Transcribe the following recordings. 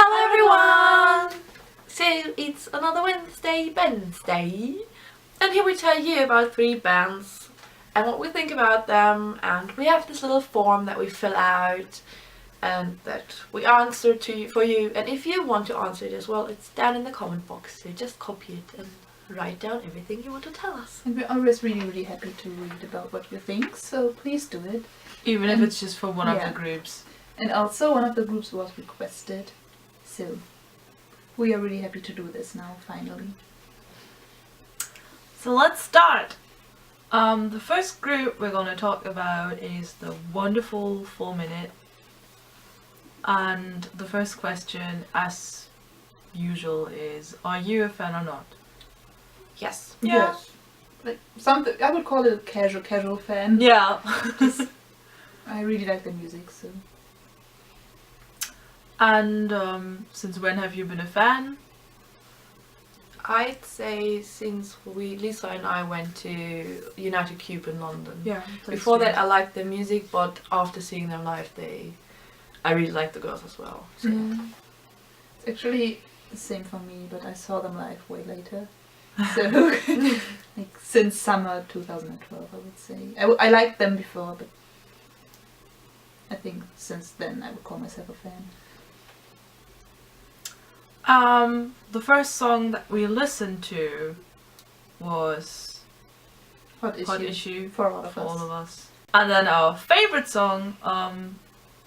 Hello everyone! So it's another Wednesday, Bandsday, and here we tell you about 3 bands and what we think about them, and we have this little form that we fill out and that we answer for you, and if you want to answer it as well, it's down in the comment box, so just copy it and write down everything you want to tell us. And we're always really happy to read about what you think, so please do it. Even if it's just for one of the groups. And also one of the groups was requested, so we are really happy to do this now, finally. So let's start! The first group we're going to talk about is the wonderful 4Minute. And the first question, as usual, is, are you a fan or not? Yes. Yeah. Yes. Like something, I would call it a casual fan. Yeah. I really like the music, so. And since when have you been a fan? I'd say since Lisa and I went to United Cube in London. Yeah. Before that I liked their music, but after seeing them live I really liked the girls as well. So. Yeah. It's actually the same for me, but I saw them live way later. So, like since summer 2012, I would say. I liked them before, but I think since then I would call myself a fan. The first song that we listened to was Hot Issue for all of us. And then our favorite song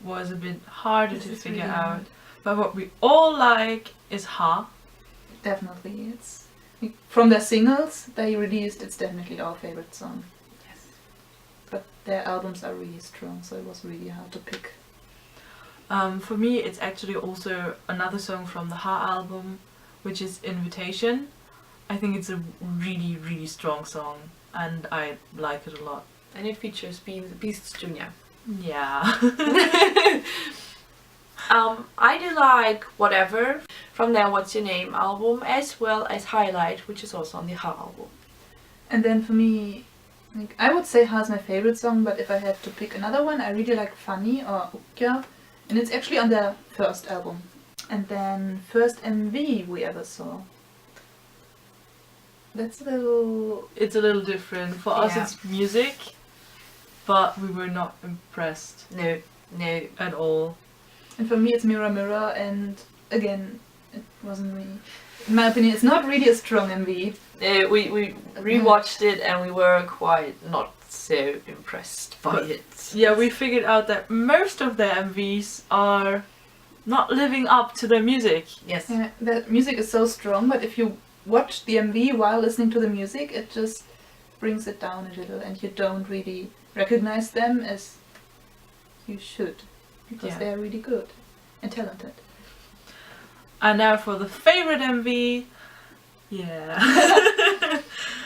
was a bit harder to figure really out. hard. But what we all like is Ha. Definitely, it's from their singles they released. It's definitely our favorite song. Yes. But their albums are really strong, so it was really hard to pick. For me, it's actually also another song from the Ha album, which is Invitation. I think it's a really strong song, and I like it a lot. And it features Beast Jr. Yeah. I do like Whatever from their What's Your Name album, as well as Highlight, which is also on the Ha album. And then for me, like, I would say Ha's my favorite song, but if I had to pick another one, I really like Funny or Ukja, and it's actually on their first album. And then first MV we ever saw. That's a little... It's a little different. For us it's music, but we were not impressed. No. At all. And for me it's Mirror Mirror, and again, it wasn't really... In my opinion, it's not really a strong MV. We rewatched it and we were quite not so impressed by it. Yeah, we figured out that most of their MVs are not living up to their music. Yes. Yeah, the music is so strong, but if you watch the MV while listening to the music, it just brings it down a little, and you don't really recognize them as you should, because they are really good and talented. And now for the favorite MV,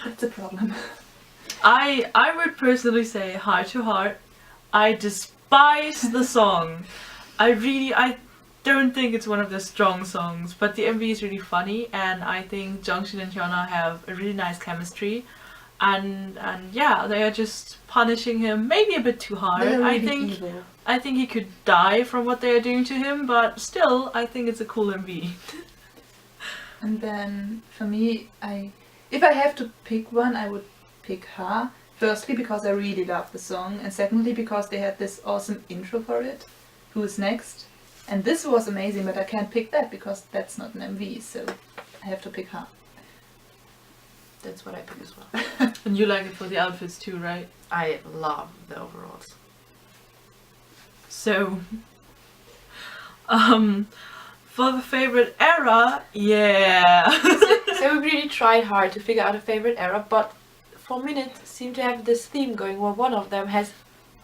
That's a problem. I would personally say Heart to Heart. I despise the song. I don't think it's one of the strong songs, but the MV is really funny, and I think Jungshin and Hyun-a have a really nice chemistry, and yeah, they are just punishing him maybe a bit too hard. They are really evil. I think he could die from what they are doing to him, but still, I think it's a cool MV. And then for me, if I have to pick one, I would pick Ha. Firstly, because I really love the song, and secondly, because they had this awesome intro for it. Who's Next? And this was amazing, but I can't pick that because that's not an MV, so I have to pick Ha. That's what I pick as well. And you like it for the outfits too, right? I love the overalls. So, for the favorite era, So we really tried hard to figure out a favorite era, but 4Minute seemed to have this theme going where one of them has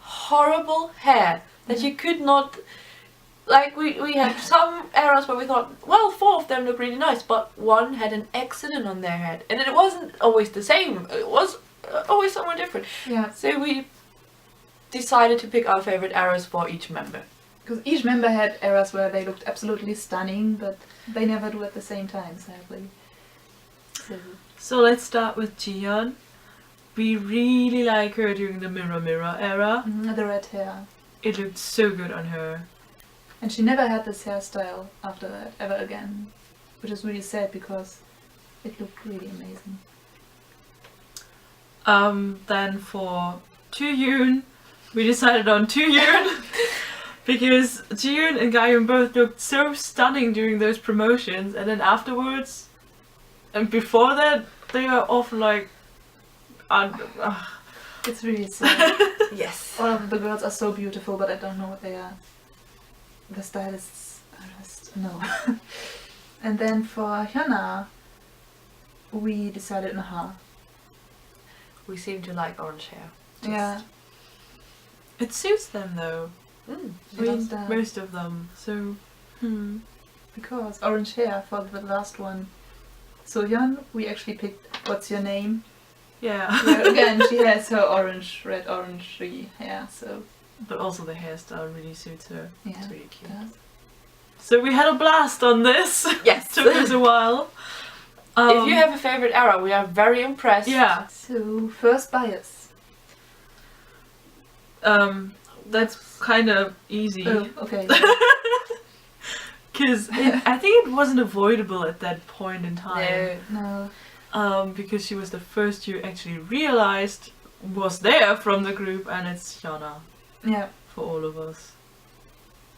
horrible hair that you could not... Like, we had some eras where we thought, well, 4 of them look really nice, but one had an accident on their head. And it wasn't always the same, it was always somewhere different. Yeah. So we decided to pick our favorite eras for each member. Because each member had eras where they looked absolutely stunning, but they never do at the same time, sadly. So let's start with Jiyeon. We really like her during the Mirror Mirror era. The red hair. It looked so good on her. And she never had this hairstyle after that ever again, which is really sad because it looked really amazing. Then for Hyun, we decided on Hyun because Hyun and Gayun both looked so stunning during those promotions, and then afterwards, and before that, they are often like, It's really sad. Yes. All of the girls are so beautiful, but I don't know what they are. The stylists are just no. And then for Hyun-a, we decided on her. We seem to like orange hair. Yeah, it suits them though. she loves that. Most of them. So, Because orange hair for the last one. So Hyun, we actually picked What's Your Name? yeah. Where again, she has her red orangey hair, so But also the hairstyle really suits her. yeah. It's really cute. Does. So we had a blast on this. Yes. Took us a while. If you have a favorite era, we are very impressed. Yeah. So first bias. That's kind of easy. Oh, okay. Because I think it wasn't avoidable at that point in time. No. No. Because she was the first you actually realized was there from the group, and it's Hyun-a Yeah. for all of us.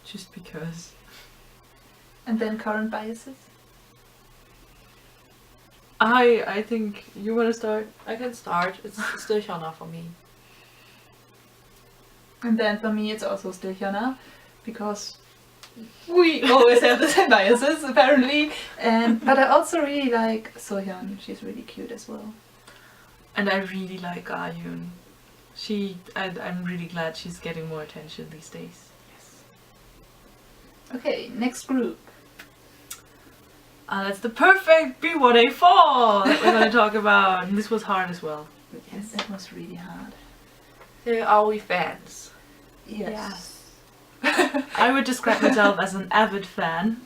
Just because. And then current biases. I think you want to start. I can start. It's still Hyun-a for me. And then for me, it's also still Hyun-a, because we always have the same biases apparently. And but I also really like So-hyun. She's really cute as well. And I really like Gayun. I'm really glad she's getting more attention these days. Okay, next group. That's the perfect B1A4 that we're going to talk about. And this was hard as well. Yes, that was really hard. So are we fans? Yes. I would describe myself as an avid fan.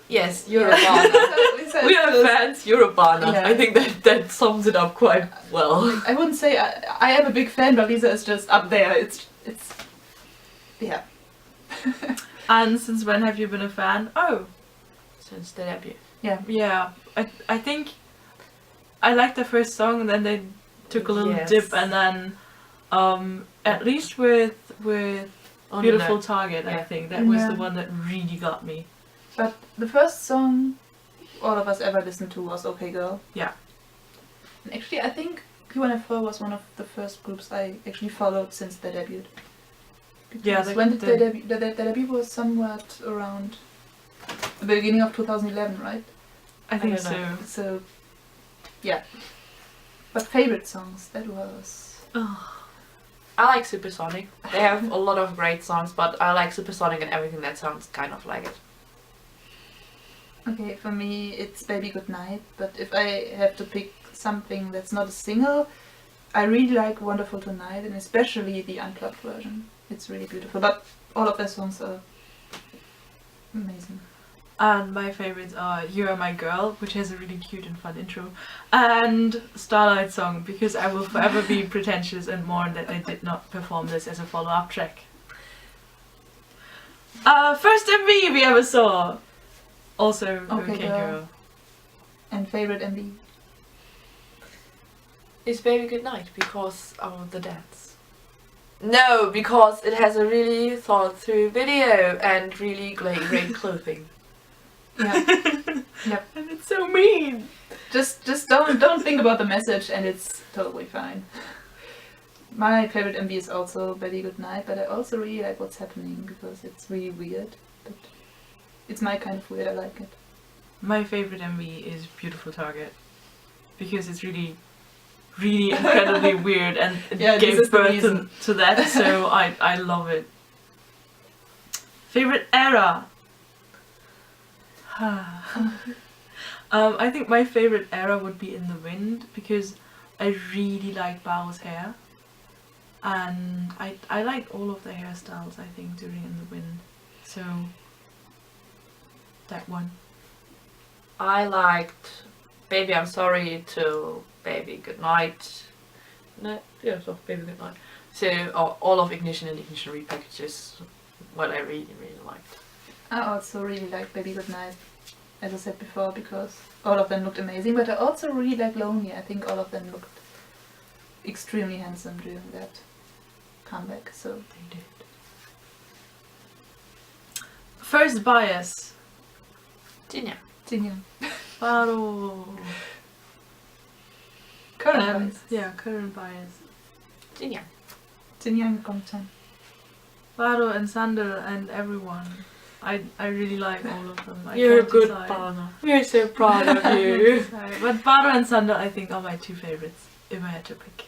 Yes, you're a Bana. We are fans, you're a Bana. Yeah. I think that sums it up quite well. I wouldn't say I am a big fan, but Lisa is just up there. It's yeah. And since when have you been a fan? Oh, Since the debut. yeah. I think I liked the first song, and then they took a little Yes. dip, and then at least with Beautiful Target, I Yeah. think that was Yeah. the one that really got me. But the first song all of us ever listened to was OK Girl. Yeah. And actually, I think B1A4 was one of the first groups I actually followed since their debut. Yeah, Because when did their debut? Their debut was somewhat around the beginning of 2011, right? I think don't so. know. So, yeah. But favorite songs, that was... Oh. I like Supersonic. They have a lot of great songs, but I like Supersonic and everything that sounds kind of like it. Okay, for me it's Baby Goodnight, but if I have to pick something that's not a single, I really like Wonderful Tonight, and especially the unplugged version. It's really beautiful, but all of their songs are amazing. And my favorites are You Are My Girl, which has a really cute and fun intro, and Starlight Song, because I will forever be pretentious and mourn that they did not perform this as a follow-up track. First MV we ever saw! Also, OK Girl. And favorite MV? Is Baby Goodnight because of the dance? No, because it has a really thought through video and really great clothing. Yeah. Yep. And it's so mean! Just don't think about the message and it's totally fine. My favorite MV is also Baby Goodnight, but I also really like What's Happening because it's really weird. But it's my kind of weird, I like it. My favorite MV is Beautiful Target, because it's really incredibly weird, and it Yeah, this gave is the birth reason. to that, so I love it. Favorite era? I think my favorite era would be In the Wind, because I really like Bao's hair, and I liked all of the hairstyles, I think, during In the Wind, so that one. I liked Baby I'm Sorry to Baby Goodnight. No, yeah, so Baby Goodnight. So all of Ignition and Ignition repackages, what I really liked. I also really like Baby Goodnight, as I said before, because all of them looked amazing, but I also really like Lonely. I think all of them looked extremely handsome during that comeback, so They did. First bias. Jinja. Jinyoung. Baro. Current bias. Yeah, current bias. Jinja. Jinyoung Gongchan. Baro and Sandal and everyone. I really like all of them. You're a can't good decide. partner. We're so proud of you. But Baro and Sandal, I think, are my two favorites, if I had to pick.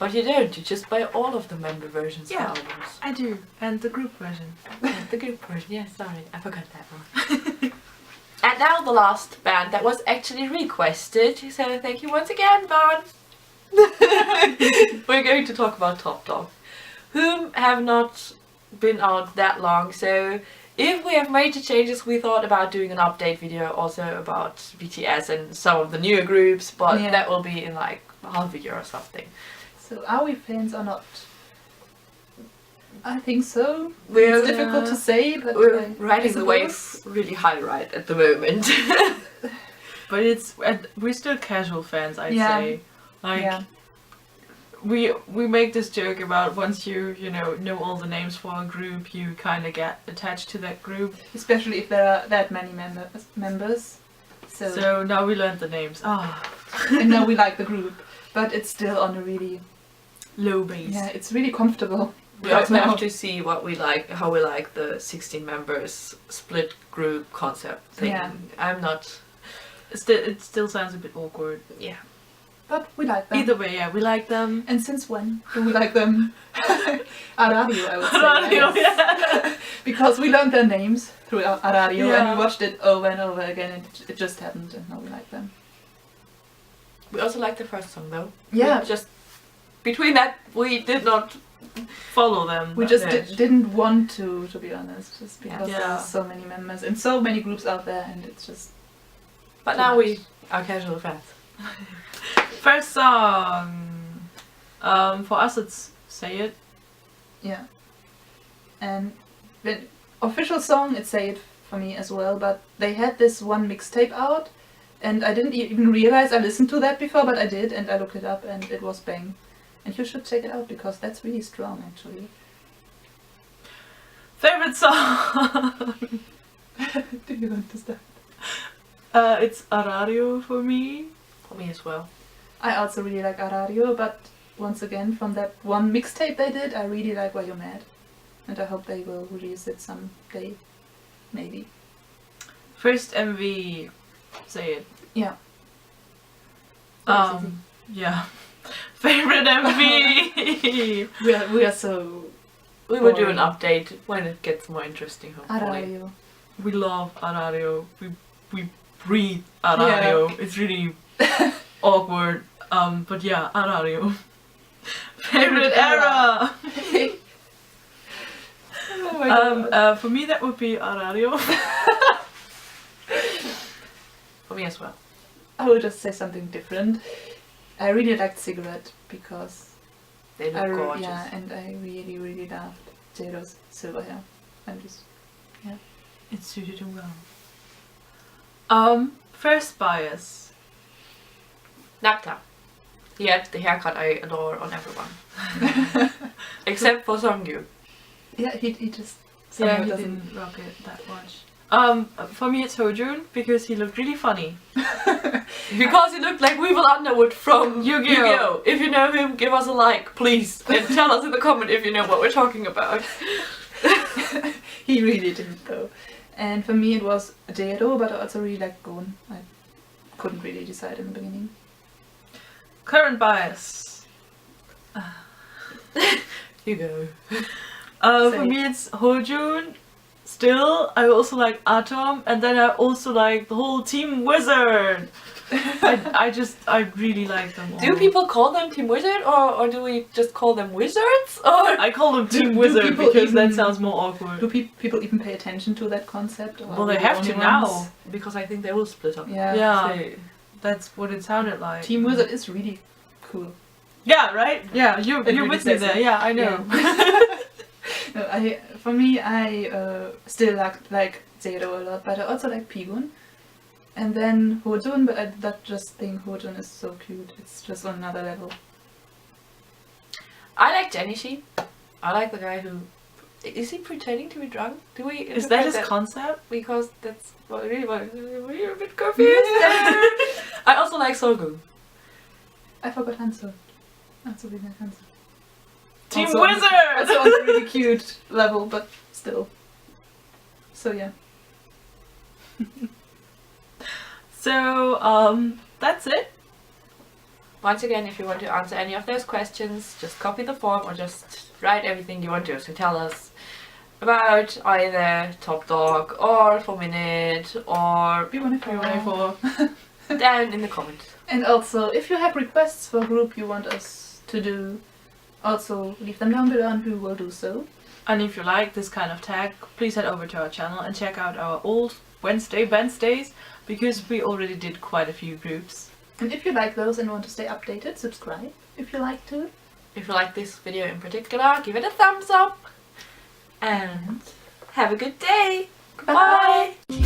But you don't, you just buy all of the member versions Yeah. for albums. I do. And the group version. Yeah, the group version, yeah, sorry, I forgot that one. And now the last band that was actually requested, so thank you once again, Van. We're going to talk about Topp Dogg, whom have not been out that long, so if we have major changes, we thought about doing an update video also about BTS and some of the newer groups, but Yeah. that will be in like half a year or something. So are we fans or not? I think so. We're, It's difficult to say, but we're I riding the wave suppose. really high right at the moment. But we're still casual fans, I'd Yeah. say. Like, Yeah. we make this joke about once you know all the names for a group, you kind of get attached to that group. Especially if there are that many members. So now we learned the names. And now we like the group, but it's still on a really Low base. yeah, it's really comfortable. We also now. have to see what we like, how we like the 16 members split group concept thing. Yeah. I'm not. It still sounds a bit awkward. Yeah. But we like them. Either way, yeah, we like them. And since when do we like them? Arario, I would say. Radio, yes. yeah. Because we learned their names through Arario Yeah. and we watched it over and over again and it just happened and now we like them. We also like the first song though. Yeah. We just between that we did not. Follow them. We just Yeah. didn't want to be honest, just because Yeah. there are so many members and so many groups out there and it's just... But Too now much. we are casual fans. First song. For us, it's "Say It." Yeah. And the official song, it's Say It for me as well, but they had this one mixtape out and I didn't even realize I listened to that before, but I did and I looked it up and it was bang. And you should check it out because that's really strong actually. Favorite song. Do you want to start? It's "Arario" for me. For me as well. I also really like Arario, but once again from that one mixtape they did, I really like Why You're Mad. And I hope they will release it someday. Maybe. First MV. "Say It." Yeah. Yeah. Favorite MV. We are so... We will do Boring. an update when it gets more interesting, hopefully. Arario. We love Arario. We breathe Arario. It's really awkward. But yeah, Arario. Favorite era. Oh my god. For me that would be Arario. For me as well. I will just say something different. I really liked Cigarette because They look gorgeous. yeah, and I really, really loved Jado's silver hair. I'm just It suited him well. First bias. Nakta. He had the haircut I adore on everyone. Except for Songyu. yeah, he just Yeah, somehow he doesn't. didn't rock it that much. For me it's Hojun because he looked really funny. Because he looked like Weevil Underwood from Yu-Gi-Oh! Yu-Gi-Oh! If you know him, give us a like, please. And tell us in the comment if you know what we're talking about. He really didn't though. And for me it was Jado, but I also really liked Gon. I couldn't really decide in the beginning. Current bias. You go. For me it's Hojun. Still, I also like Atom, and then I also like the whole Team Wizard. I really like them all. Do people call them Team Wizard or do we just call them wizards? Or I call them Team Do Wizard people because that even- sounds more awkward. Do people even pay attention to that concept? Or Well, are they we the have only to now. ones? because I think they will split up. Yeah. Yeah. So, That's what it sounded like. Team Wizard is really cool. Yeah, right? Yeah, It you're really with me says there. it. Yeah, I know. For me, I still like Zero a lot, but I also like Pigun. And then Hojun, but I just think Hojun is so cute. It's just on another level. I like Jenichi. I like the guy who... Is he pretending to be drunk? Do we... Is that his concept? Because that's what we're a bit confused there. I also like Sorgu. I forgot Hanzo. Hanzo being like Hanzo. Team Also Wizard! Also on a really cute level, but still. So yeah. So, that's it. Once again, if you want to answer any of those questions, just copy the form or just write everything you want to tell us about either Topp Dogg or 4Minute or B1A4. down in the comments. And also, if you have requests for a group you want us to do, also leave them down below and we will do so. And if you like this kind of tag, please head over to our channel and check out our old Wednesday Bandsdays, because we already did quite a few groups. And if you like those and want to stay updated, subscribe if you like to. If you like this video in particular, give it a thumbs up and have a good day. Goodbye. Bye.